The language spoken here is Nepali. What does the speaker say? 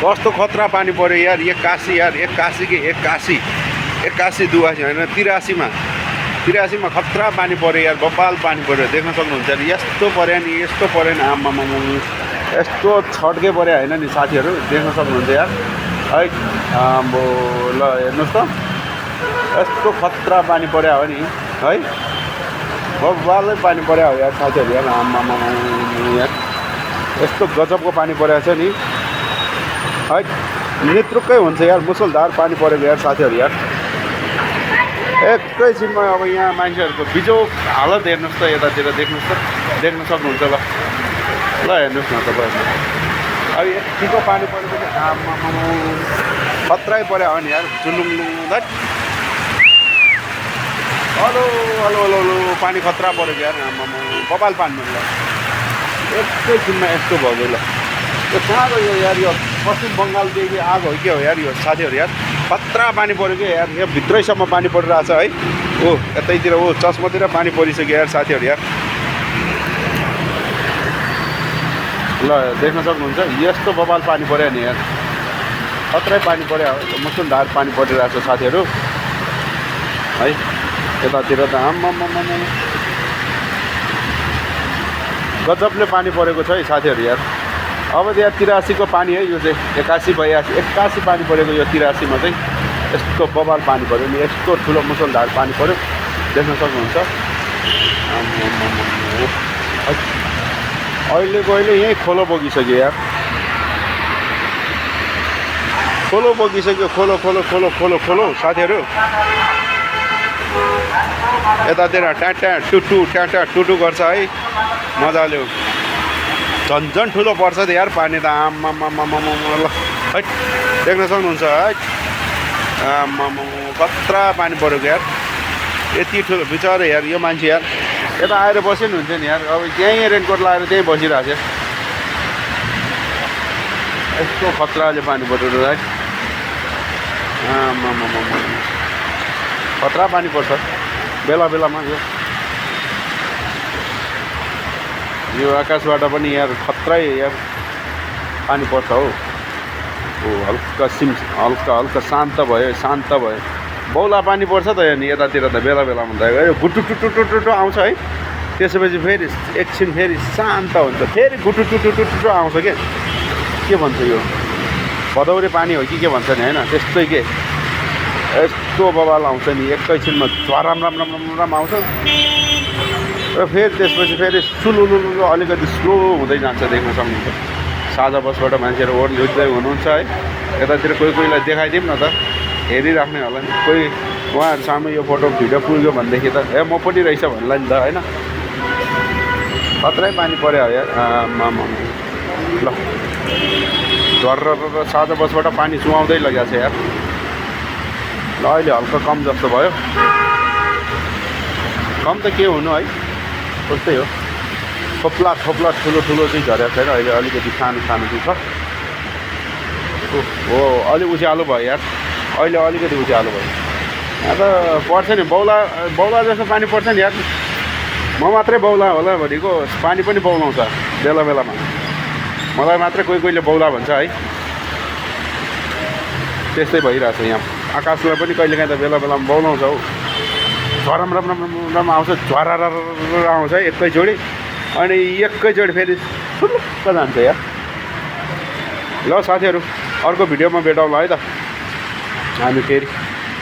कस्तो खतरा पानी पऱ्यो यार। 81 यार, 81 कि 81 दुवासी होइन 83मा खतरा पानी पऱ्यो यार। बब्बाल पानी पऱ्यो, देख्न सक्नुहुन्छ। यस्तो पऱ्यो नि, यस्तो पऱ्यो नि, आम्मामा यस्तो छड्के पऱ्यो होइन नि साथीहरू, देख्न सक्नुहुन्छ यार है। अब ल हेर्नुहोस् त, यस्तो खतरा पानी पऱ्यो हो नि है। बब्बालै पानी पऱ्यो हो यार साथीहरू यार। आम्मामा यार यस्तो गजबको पानी परेको छ नि है। नेत्रुक्कै हुन्छ यार, मुसलधार पानी परेको यार साथीहरू यार। एकैछिनमा अब यहाँ मान्छेहरूको बिजोग हालत हेर्नुहोस् त, यतातिर देख्नुहोस् त, देख्न सक्नुहुन्छ। ल हेर्नुहोस् न तपाईँहरू, अब यतिको पानी परेको चाहिँ आम्मामा खतरै पऱ्यो हो नि यार। जुलुङलुङ धत हेलो हेलो हेलो हेलो, पानी खतरा पऱ्यो यार। आम्मामा बबाल पानी ल एकैछिनमा यस्तो भयो। ल यो कहाँ गयो यार, यो पश्चिम बङ्गालदेखि आएको हो क्या हो यार यो साथीहरू यार। खतरा पानी पऱ्यो क्या यार, यो भित्रैसम्म पानी परिरहेछ है। ओ यतैतिर ओ चस्मातिर पानी परिसक्यो यार साथीहरू यार। ल देख्न सक्नुहुन्छ, यस्तो बबाल पानी पऱ्यो नि यार। खतरै पानी पऱ्यो, मुसलधार पानी परिरहेछ साथीहरू है। यतातिर त आम्मामा गजबले पानी परेको छ है साथीहरू यार। अब त यहाँ 83 को पानी है यो चाहिँ। 81 82 पानी परेको यो 83 मा चाहिँ। यस्तो बबाल पानी पऱ्यो नि, यस्तो ठुलो मुसलधार पानी पऱ्यो, देख्न सक्नुहुन्छ। अहिलेको यहीँ खोलो बगिसक्यो यार। खोलो बगिसक्यो, खोलो खोलो खोलो खोलो खोलो साथीहरू। यतातिर ट्याटा टुटु गर्छ है मजाले। झन् ठुलो पर्छ त यार पानी त। आम्मामा ल है, देख्न सक्नुहुन्छ है। आम्मामा खतरा पानी परेको यार। यति ठुलो बिचरा यार यो मान्छे यार। यता आएर बस्यो नि हुन्छ नि यार। अब त्यहीँ रेनकोट लगाएर त्यहीँ बसिरहेको छ। यस्तो खतराले पानी परेको है। आम्मामा खतरा पानी पर्छ बेला बेलामा। यो आकाशबाट पनि यार खतरै यार पानी पर्छ हो। हल्का शान्त भयो। बौला पानी पर्छ त यो नि यतातिर त बेला बेलामा त। यो गुटुटुटुटुटु आउँछ है, त्यसपछि फेरि एकछिन फेरि शान्त हुन्छ, फेरि गुटुटुटुटुटु आउँछ के भन्छ यो भदौरे पानी हो कि के भन्छ नि होइन, त्यस्तै के यस्तो बबाल आउँछ नि। एकैछिनमा झराम राम आउँछ र फेरि त्यसपछि फेरि सुलुलुलु अलिकति स्लो हुँदै जान्छ, देख्न सक्नुहुन्छ। साझा बसबाट मान्छेहरू ओर्लिँदै हुनुहुन्छ है। यतातिर कोहीलाई देखाइदिउँ न त, हेरिराख्ने होला नि कोही। उहाँहरू सामु यो फोटो भिडियो पुग्यो भनेदेखि त ए म पनि रहेछ भन्ला नि त होइन। खतरै पानी पऱ्यो हो यार। आमामा ल झर्र साझा बसबाट पानी चुहाउँदै लगेको छ यार। ल अहिले हल्का कम जस्तो भयो। कम त के हुनु है, त्यस्तै हो। थोप्ला ठुलो चाहिँ झरेको छैन अहिले, अलिकति सानो चाहिँ छ। हो अलि उज्यालो भयो यार, अहिले अलिकति उज्यालो भयो। यहाँ त पर्छ नि बौला जस्तो पानी पर्छ नि यार। म मात्रै बौला होला भनेको, पानी पनि बौलाउँछ बेला बेलामा। मलाई मात्रै कोहीले बौला भन्छ है। त्यस्तै भइरहेछ यहाँ। आकाशलाई पनि कहिलेकाहीँ त बेला बेलामा बौलाउँछ हौ। झरम रम आउँछ, झरा आउँछ एकैचोटि, अनि एकैचोटि फेरि सुलुक्क जान्छ यार। ल साथीहरू अर्को भिडियोमा भेटौँला है त हामी फेरि।